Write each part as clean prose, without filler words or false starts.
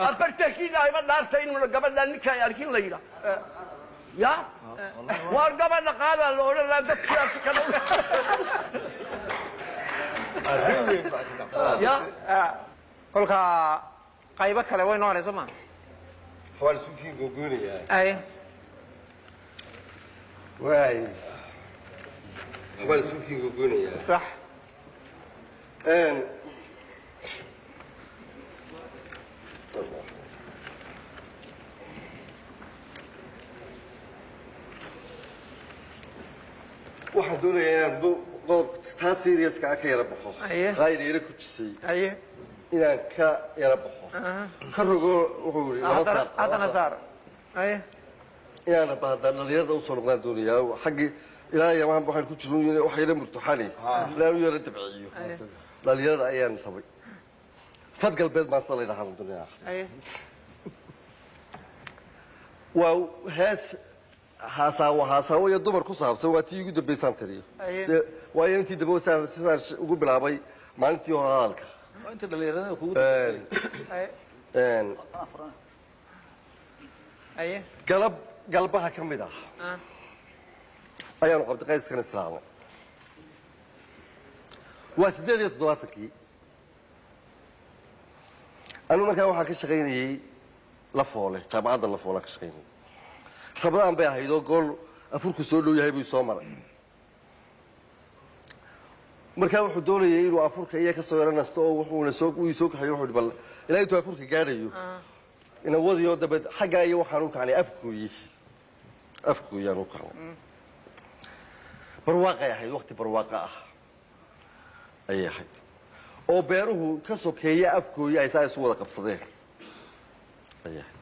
أبرتكين أيضا نارتين ولا قبل لا نكاي أركين ليلة يا وقبل قال الأولى لا تكيا تكلم يا كل قايبك على وين نور زمان حوالي سوكين جوجوني أي واي حوالي سوكين جوجوني صح ان waxaan doonayaa inaan qodob taa seriouska ka yara baxo khayr yara ku jisay inaan ka yara baxo ka rogo wuxuu yiri laba saar hadana saar inaan dhalinyarada u soo noqdaan doonayaa xaggii ilaa yamaan waxaan ku jirnay wax yara murtuxani ilaa uu yara dabciyo dhalinyarada ayaan rabay fad galbeed ma salay dhahan doonayaa waa hees haasawo iyo dumar ku saabsan waa tii ugu dambaysaan tiriyo waa intii daba sidaan ugu bilaabay maalintii hore hadalka inta dhalinyarada kugu galbaha ka mid ah ayaanu qabtay qayskan islaamay waa 78kii anu markaa waxaan ka shaqaynayay Lafoole jaamacadda Lafoole ka shaqaynayay rabadaan bay ahayd oo gool afurku soo dhow yahay buu soo maray markaa wuxuu doonayay inuu afurka iyo ka soo yaranasto oo wuxuuna soo kaxay wuxuu bal ilaa intuu afurka gaarayo ina wadiyo dabad xagga iyo waxaan u kacnay afkuuyaan u kacnay barwaaqay ahayd waqti barwaaqa ah ayay ahayd oo beeruhu ka sokeeya afkooyi ay saa isu wada qabsadeen ayay ahayd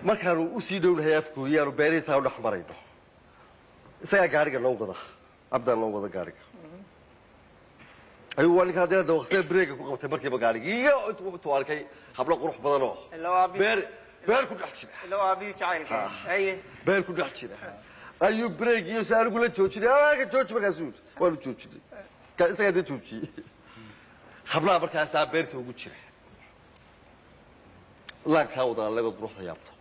markaanu u sii dhownahay afkooyi aanu beerihiisaa u dhex marayno isagaa gaariga noo wada abdaan noo wada gaariga ayuu waa ninka haddana dawaqsee breega ku qabtay markiiba gaarigii iyo intuu arkay hablo qurux badan oo beer ku dhex jira beer ku dhex jira ayuu breeg iyo si anigu la joojinay aga jooji markaasuu waanu joojinay isagaa dee joojiyey hablaha markaasaa beerta ugu jira laankaa wada laga quruxda yaabto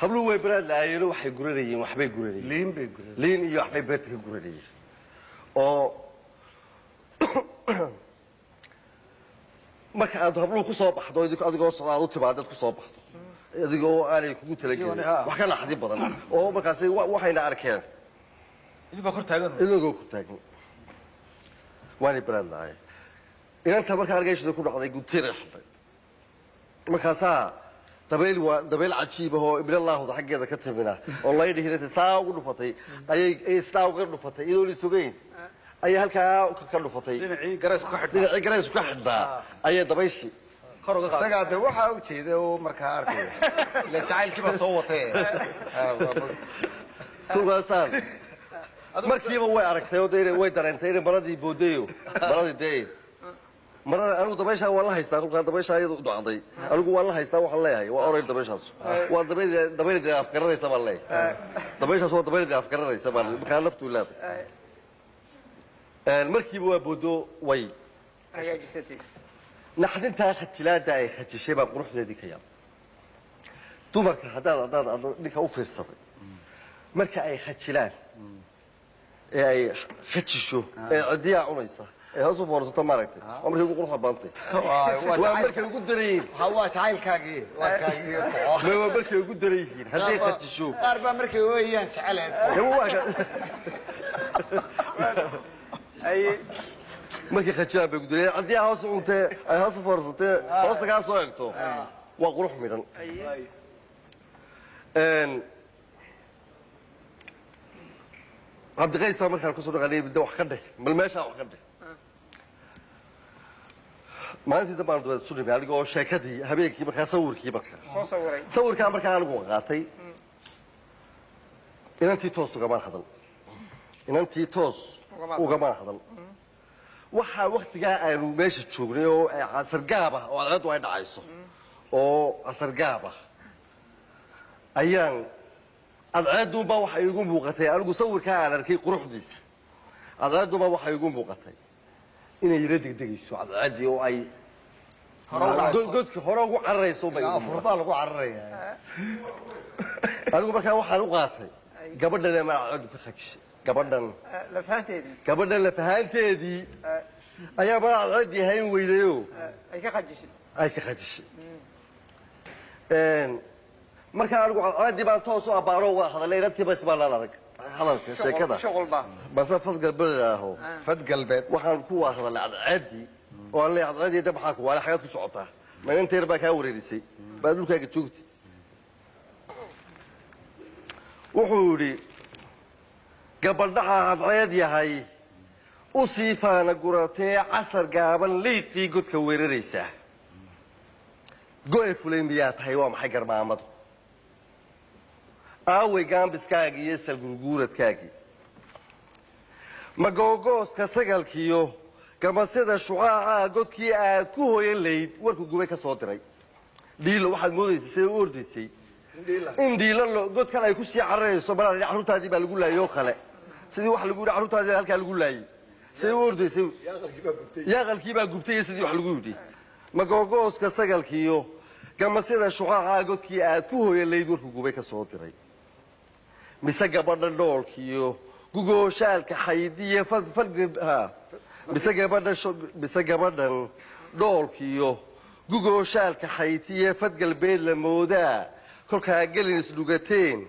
habluhu way baraad laayeen waxay guranayeen waxbay guranayeen liin iyo waxbay beerta ka guranayeen oo marka aad habluhu ku soo baxdo adigoo socdaad u timaadad ku soo baxdo adigoo aanay kugu talagelin wax ka naxdi badan oo markaas waxayna arkeen idinba kor taagan idinoo ku taagan waanay baraad laayeen inanta markaa argayshada ku dhacday gudtire xabay markaasaa dabeel cajiib ah oo ibn allaahda xaggeeda ka timina oo la yidhi saa ugu dhufatay ayay saa uga dhufatay iyadoo la sugayn ayay halkaa ka dhufatay dhinacii garays ka xidhnaa ayay dabayshii isagaa de waxaa u jeeda oo markaa arkaya ila jacaylkiiba soo watay kugaasaan markiiba way aragtay oo way dareentay inay maradii boodayo maradii dee marada anigu dabayshaa waan la haystaa kolkaa dabayshaa iyada u dhacday anigu waan la haystaa waxaan leeyahay waa orayl dabayshaas waa dabayladii afgaranaysa baan leeyahay dabayshaas waa dabayladii afgaranaysa baan markaa naftu leedahay markiiba waa boodo way naxdintaa khajilaada ay khajishay baa quruxdeedii ka yaab dumarka haddaad ninka u fiirsaday marka ay khajilaan ee ay khajisho ee cidiyaa cunaysa ee hoos u foorsato maaragtay waa markay ugu quruxda badantay waa markay ugu daran yihiin waa jacaylkaagii waa markay ugu daran yihiin hadday khajisho qaar baa markay weeyaan jecelahay markay khajilaan bay gudaray haddii hoos u cuntee ay hoos u foorsatee hoosta kaa soo egto waa qurux midhan cabdiqays baa markaan kusoo dhaqanayay midda wax ka dheh bal meeshaa wax ka dheh maalintii dambaan dabada isu nimay anigoo sheekadii habeenkii markaa sawirkii markaa sawirkaa markaa anigu qaatay inantii toos ugamaan hadal inantii toos ugamaan hadal waxaa waktigaa aanu meesha joognay oo casargaab ah oo cadceeddu ay dhacayso oo casargaab ah ayaan adceeduunbaa waxay igu muuqatay anigu sawirkaa aan arkay quruxdiisa adceeduunbaa waxay igu muuqatay inay yara degdegayso adceeddii oo ay godka hore ugu cararayso bay afurbaa lagu cararaya anigu markaa waxaan u qaatay gabadhan ma adceedu ka khajishay gabadhan lafahaanteedii ayaa ma adceeddii hayn weydayo ay ka khajishay markaa anigu adceeddii baan toos u abbaaro waa hadalay inantii bas baan aan arag hadalka sheekada base fadgalbeed aho fadgalbeed waxaan ku waa hadalay adceeddii oo aan leeyahay adceeddii da maxaa ku waale xagaad ku socotaa ma inanta yar baa kaa wareerisay baad dhulkaaga joogtid wuxuu yidhi gabaldhaxa adceed yahay u sii faana guratee casar gaaban liiqii godka weeraraysaa go-e fulay miyaa tahay waa maxay garmaamadu aaway gaambiskaagii iyo salgurguuradkaagii magoogooska sagalkiyo gamasida shucaaca godkii aad ku hoyan layd warku gubay ka soo diray dhiilo waxaad moodaysay siday u ordaysay in dhiilo godkan ay ku sii cararayso malaa carruurtaadii baa lagu laayay oo kale sidii wax lagu yidhi carruurtaadii halkaa lagu laayay siday u ordaysay yaaqalkii baa gubtay iyo sidii wax lagu yidhi magoogooska sagalkiyo gamasida shucaaca godkii aad ku hoyan layd warku gubay ka soo diray mise gabadha dhoolkiyo gugooshaalka xaydiye mise gabadhan dhoolkiyo gugooshaalka xaytiye fadgalbeed la moodaa kolkaa gelin isdhugateen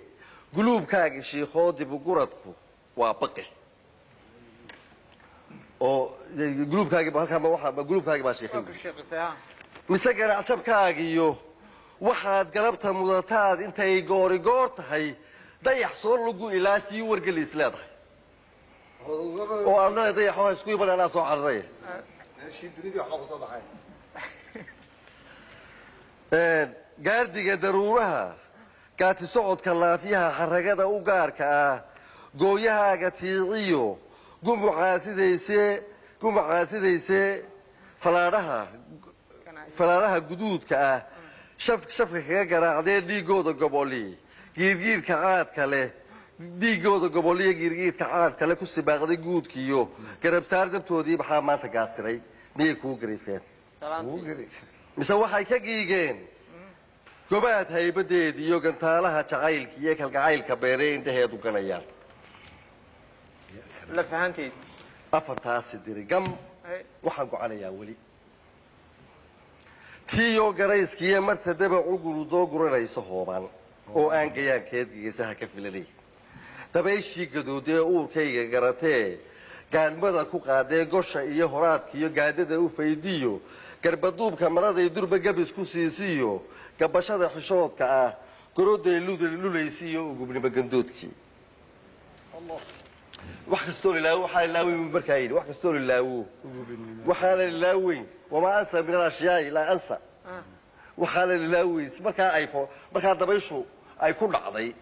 guluubkaaga shiikoo dibuguradku waa baqi oo guluubkaagi baa shiikay mise garacjabkaagiyo waxaad galabta mudataad intay goorigoor tahay dayax soo lagu ilaa sii wargeliis leedahay oo aad leedahay dayaxoo isku iban anaa soo cararay gaardiga daruuraha gaati socodka laafiyaha xaragada u gaarka ah gooyahaaga tiiciyo gumucaasidaysee falaadhaha guduudka ah shafka kaga garaacdee dhiigooda goboli giirgiirka caadka leh dhiigooda goboliyo giirgiirka caadka leh ku sibaaqday guudkiiyo garabsaar dabtoodii maxaa maanta gaasiray miyay kuu gariifeen mise waxay ka giigeen gobaad haybadeedii iyo gantaalaha jacaylka iyo kalgacaylka beeree indhaheedu ganayaan afartaasi diri gam waxaan gocanayaa weli tiiyoo garayskiiyo marta dabacu gurudoo guranayso hoobaan oo aan gayaankeed geesaha ka filanay dabayshii gadoodee uurkayga garatee gaadmada ku qaadee gosha iyo horaadkiiyo gaadada u faydiyo garbaduubka maraday durba gabis ku siisiyo gabashada xishoodka ah goroday lulaysiiyo ugubnimo gandoodkii wax kastoo lilaawo waxaa lilaaweyn markaa yidhi wax kastoo lilaawo waxaana lilaaweyn wamaa ansa min alashyaai laa ansa waxaana lilaaweyn markaa dabayshu ay ku dhacday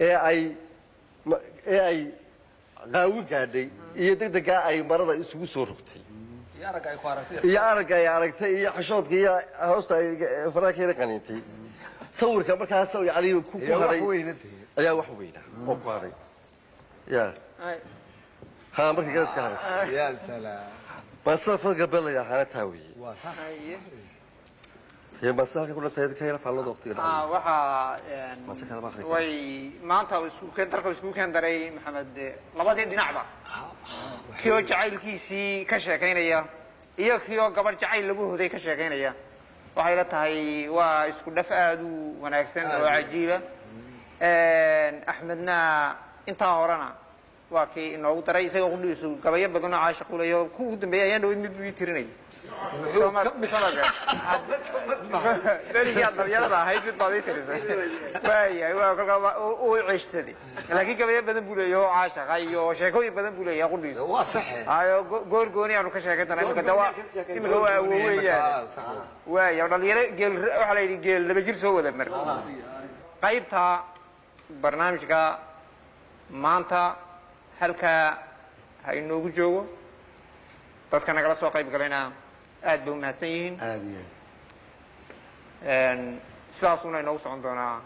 ee ay qaawin gaadhay iyo degdegaa ay marada isugu soo rogtay iyo aragga ay aragtay iyo xishoodka iyo hoosta ay faraankeena qaniintay sawirka markaas yani ku haray ayaa wax weyna oo ku haray ya ha markii garaska haray ya salaam basta fadgalbeed la yaqaana taa weeye way maanta dalka isku keen daray maxamed labadii dhinacba kiyoo jacaylkiisii ka sheekaynaya iyo kiyoo gabadh jacayl lagu hoday ka sheekaynaya waxay la tahay waa isku dhaf aada u wanaagsan oo cajiiba axmedna intaa horena waa kii inoogu daray isaga qudhiisu gabayo badanoo caasha qulayo ku ugu dambeeyay ayaan dhawid mid buu ii tirinay darigaa dalyarada ahayd mid baad ii tirisay waayahay waa kolkaa uu ceeshsaday laakiin gabayo badan buu leeyahay oo caashaqa iyo sheekooyin badan buu leeyahay qudhiisu waa sax ayo goor gooni aanu ka sheekay doonaa imika dawaa imika waa weeyaan waaya dhalinyaro geel waxaa la yidhi geel laba jir soo wada mar qaybta barnaamijka maanta halkaa ha inoogu joogo dadka nagala soo qayb galayna aad bay umahadsan yihiin sidaasuna inoogu socon doonaa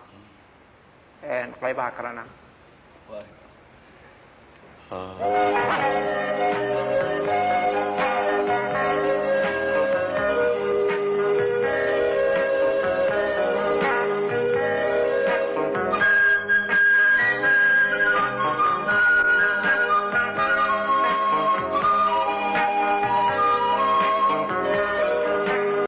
qaybaha kalena waay